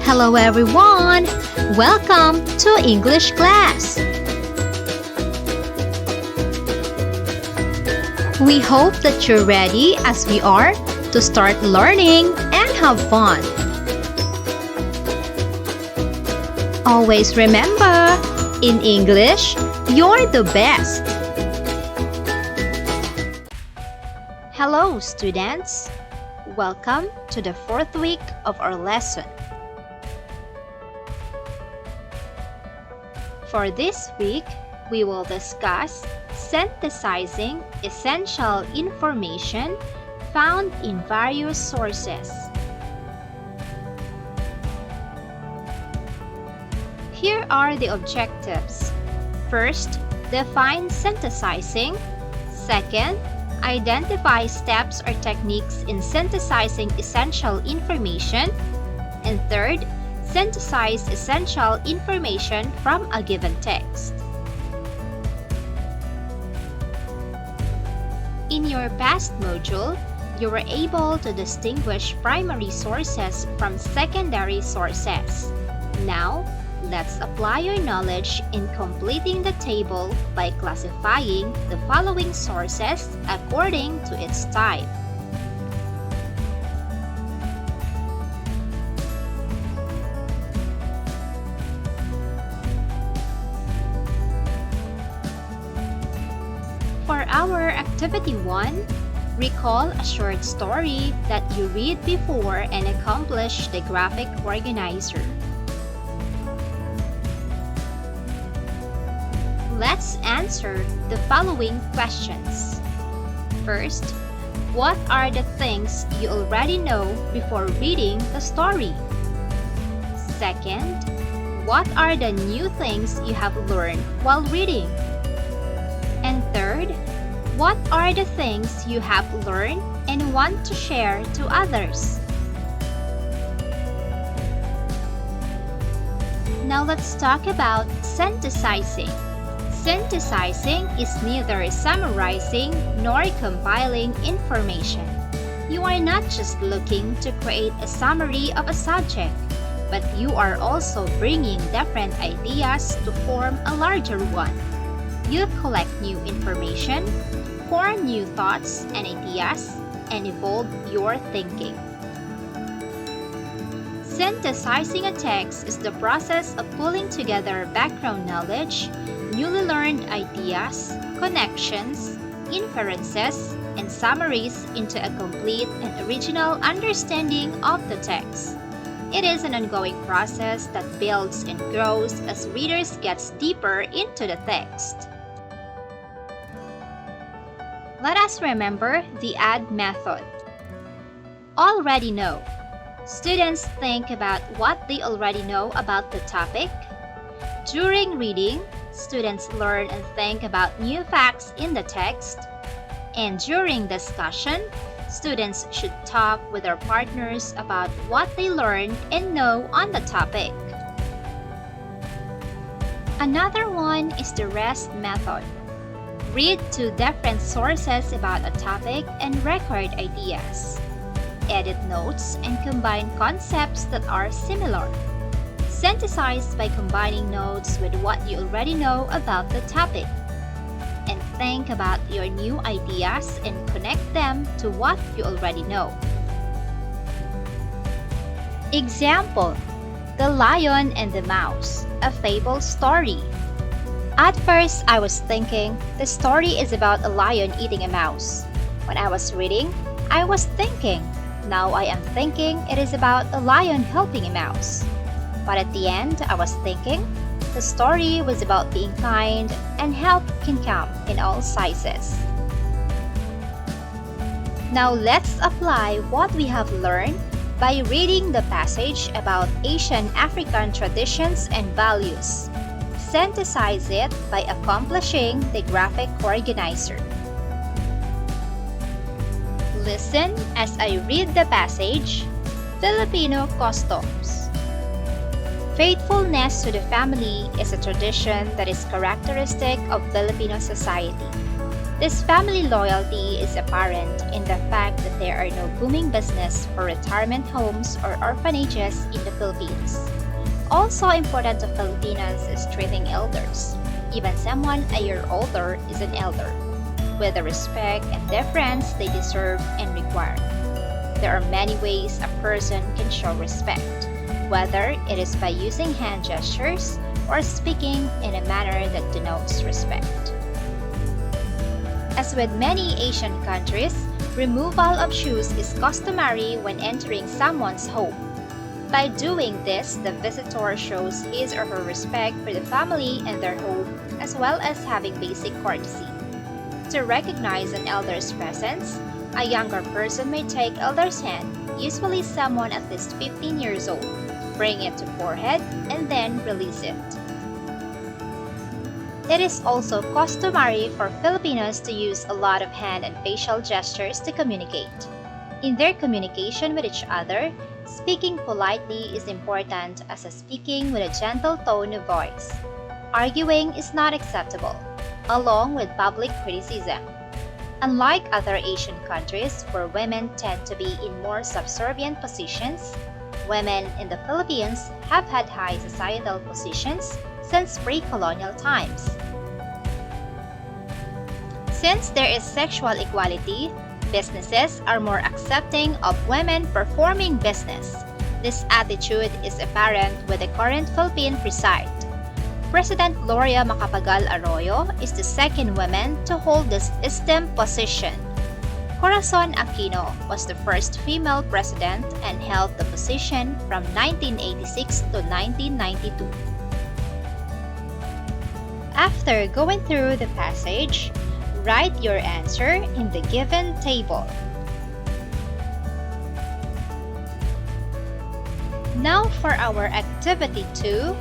Hello everyone! Welcome to English class! We hope that you're ready as we are to start learning and have fun. Always remember, in English, you're the best! Hello students! Welcome to the fourth week of our lesson. For this week, we will discuss synthesizing essential information found in various sources. Here are the objectives. First, define synthesizing. Second, identify steps or techniques in synthesizing essential information. And third, synthesize essential information from a given text. In your past module, you were able to distinguish primary sources from secondary sources. Now, let's apply your knowledge in completing the table by classifying the following sources according to its type. For our Activity 1, recall a short story that you read before and accomplish the graphic organizer. Let's answer the following questions. First, what are the things you already know before reading the story? Second, what are the new things you have learned while reading? And third, what are the things you have learned and want to share to others? Now let's talk about synthesizing. Synthesizing is neither summarizing nor compiling information. You are not just looking to create a summary of a subject, but you are also bringing different ideas to form a larger one. You collect new information, form new thoughts and ideas, and evolve your thinking. Synthesizing a text is the process of pulling together background knowledge, newly learned ideas, connections, inferences, and summaries into a complete and original understanding of the text. It is an ongoing process that builds and grows as readers get deeper into the text. Let us remember the add method. Already know. Students think about what they already know about the topic. During reading, students learn and think about new facts in the text. And during discussion, students should talk with their partners about what they learned and know on the topic. Another one is the rest method. Read two different sources about a topic and record ideas. Edit notes and combine concepts that are similar. Synthesize by combining notes with what you already know about the topic. And think about your new ideas and connect them to what you already know. Example: The Lion and the Mouse, a fable story. At first, I was thinking the story is about a lion eating a mouse. When I was reading, I was thinking. Now I am thinking it is about a lion helping a mouse. But at the end, I was thinking the story was about being kind and help can come in all sizes. Now let's apply what we have learned by reading the passage about Asian African traditions and values. Synthesize it by accomplishing the graphic organizer. Listen as I read the passage. Filipino customs. Faithfulness to the family is a tradition that is characteristic of Filipino society. This family loyalty is apparent in the fact that there are no booming business for retirement homes or orphanages in the Philippines. Also important to Filipinos is treating elders. Even someone a year older is an elder, with the respect and deference they deserve and require. There are many ways a person can show respect, whether it is by using hand gestures or speaking in a manner that denotes respect. As with many Asian countries, removal of shoes is customary when entering someone's home. By doing this, the visitor shows his or her respect for the family and their home, as well as having basic courtesy. To recognize an elder's presence, a younger person may take elder's hand, usually someone at least 15 years old, bring it to forehead, and then release it. It is also customary for Filipinos to use a lot of hand and facial gestures to communicate. In their communication with each other, speaking politely is important as speaking with a gentle tone of voice. Arguing is not acceptable, along with public criticism. Unlike other Asian countries where women tend to be in more subservient positions, women in the Philippines have had high societal positions since pre-colonial times. Since there is sexual equality, businesses are more accepting of women performing business. This attitude is apparent with the current Philippine president. President Gloria Macapagal Arroyo is the second woman to hold this esteemed position. Corazon Aquino was the first female president and held the position from 1986 to 1992. After going through the passage, write your answer in the given table. Now for our activity 2,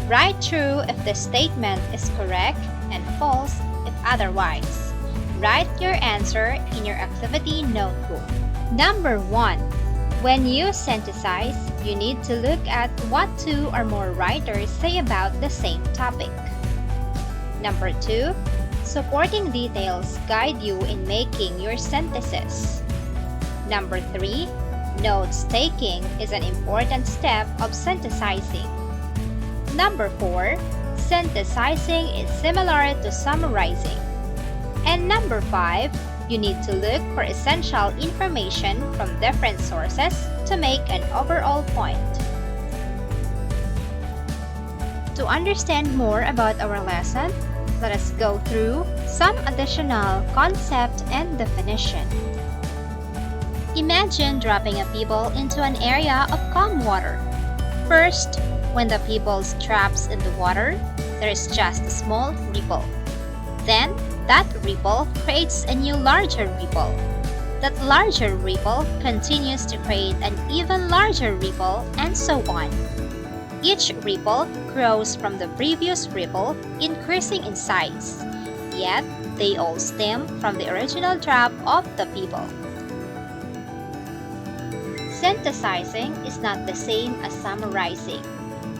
write true if the statement is correct and false if otherwise. Write your answer in your activity notebook. Number 1. When you synthesize, you need to look at what 2 or more writers say about the same topic. Number 2. Supporting details guide you in making your synthesis. Number 3. Notes taking is an important step of synthesizing. Number 4. Synthesizing is similar to summarizing. And number 5. You need to look for essential information from different sources to make an overall point. To understand more about our lesson, let us go through some additional concept and definition. Imagine dropping a pebble into an area of calm water. First, when the pebble drops in the water, there is just a small ripple. Then, that ripple creates a new larger ripple. That larger ripple continues to create an even larger ripple, and so on. Each ripple grows from the previous ripple, increasing in size, yet they all stem from the original drop of the pebble. Synthesizing is not the same as summarizing.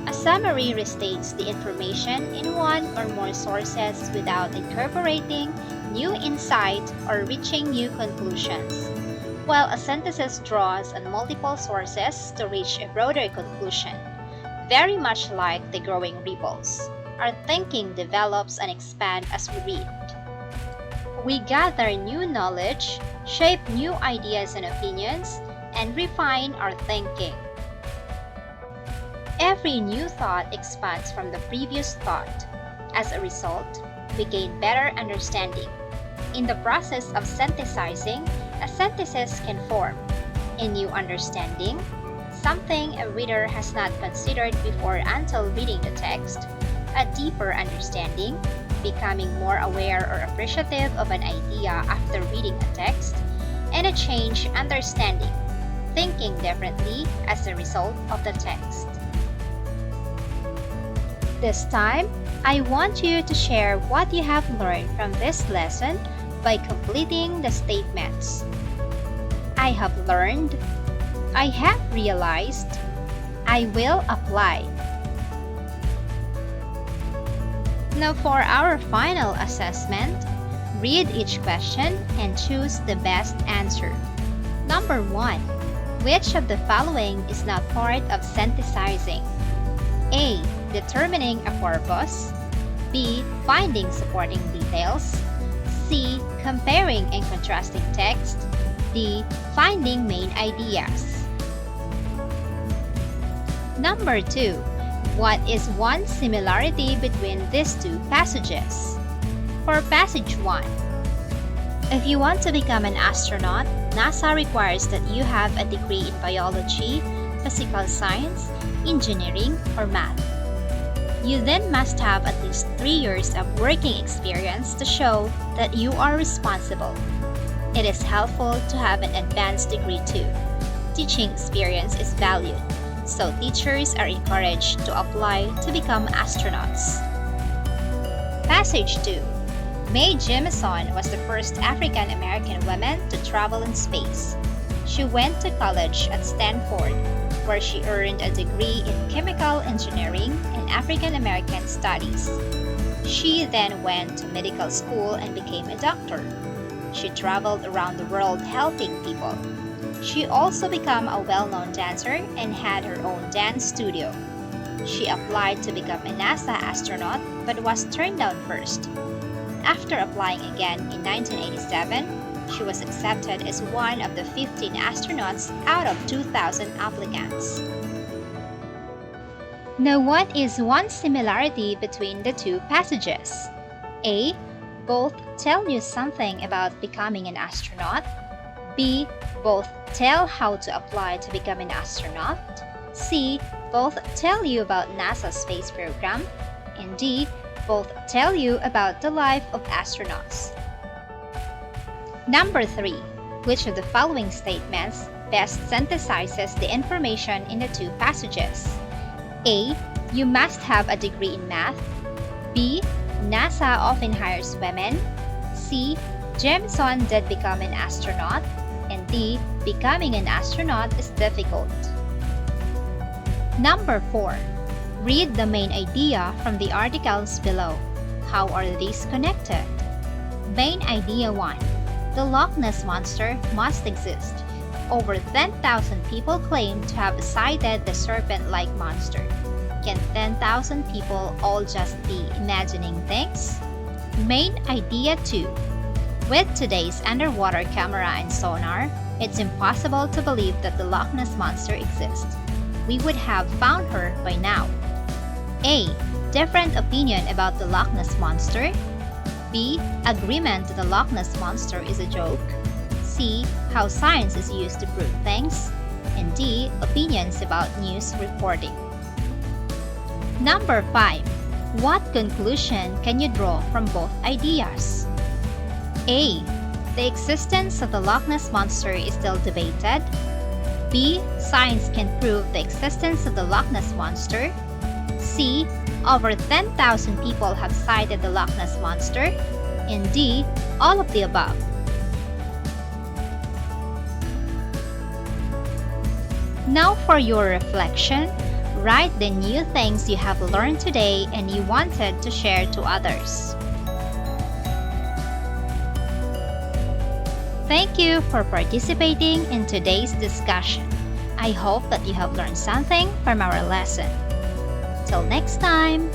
A summary restates the information in one or more sources without incorporating new insight or reaching new conclusions, while a synthesis draws on multiple sources to reach a broader conclusion. Very much like the growing ripples, our thinking develops and expands as we read. We gather new knowledge, shape new ideas and opinions, and refine our thinking. Every new thought expands from the previous thought. As a result, we gain better understanding. In the process of synthesizing, a synthesis can form a new understanding, something a reader has not considered before until reading the text, a deeper understanding, becoming more aware or appreciative of an idea after reading a text, and a changed understanding, thinking differently as a result of the text. This time, I want you to share what you have learned from this lesson by completing the statements. I have learned, I have realized, I will apply. Now for our final assessment, Read each question and choose the best answer. Number 1. Which of the following is not part of synthesizing? A. Determining a purpose. B. Finding supporting details. C. Comparing and contrasting text. D. Finding main ideas. Number 2. What is one similarity between these two passages? For passage 1. If you want to become an astronaut, NASA requires that you have a degree in biology, physical science, engineering, or math. You then must have at least 3 years of working experience to show that you are responsible. It is helpful to have an advanced degree too. Teaching experience is valued, so teachers are encouraged to apply to become astronauts. Passage 2. Mae Jemison was the first African-American woman to travel in space. She went to college at Stanford, where she earned a degree in chemical engineering and African-American studies. She then went to medical school and became a doctor. She traveled around the world helping people. She also became a well-known dancer and had her own dance studio. She applied to become a NASA astronaut but was turned down first. After applying again in 1987, she was accepted as one of the 15 astronauts out of 2,000 applicants. Now, what is one similarity between the two passages? A. Both tell you something about becoming an astronaut. B. Both tell how to apply to become an astronaut. C. Both tell you about NASA's space program. And D. Both tell you about the life of astronauts. Number 3. Which of the following statements best synthesizes the information in the two passages? A. You must have a degree in math. B. NASA often hires women. C. Jemison did become an astronaut. And D. Becoming an astronaut is difficult. Number 4. Read the main idea from the articles below. How are these connected? Main idea 1. The Loch Ness Monster must exist. Over 10,000 people claim to have sighted the serpent-like monster. Can 10,000 people all just be imagining things? Main idea 2. With today's underwater camera and sonar, it's impossible to believe that the Loch Ness Monster exists. We would have found her by now. A. Different opinion about the Loch Ness Monster. B. Agreement that the Loch Ness Monster is a joke. C. How science is used to prove things. And D. Opinions about news reporting. Number 5. What conclusion can you draw from both ideas? A. The existence of the Loch Ness Monster is still debated. B. Science can prove the existence of the Loch Ness Monster. C. Over 10,000 people have sighted the Loch Ness Monster. And D. All of the above. Now for your reflection, write the new things you have learned today and you wanted to share to others. Thank you for participating in today's discussion. I hope that you have learned something from our lesson. Till next time!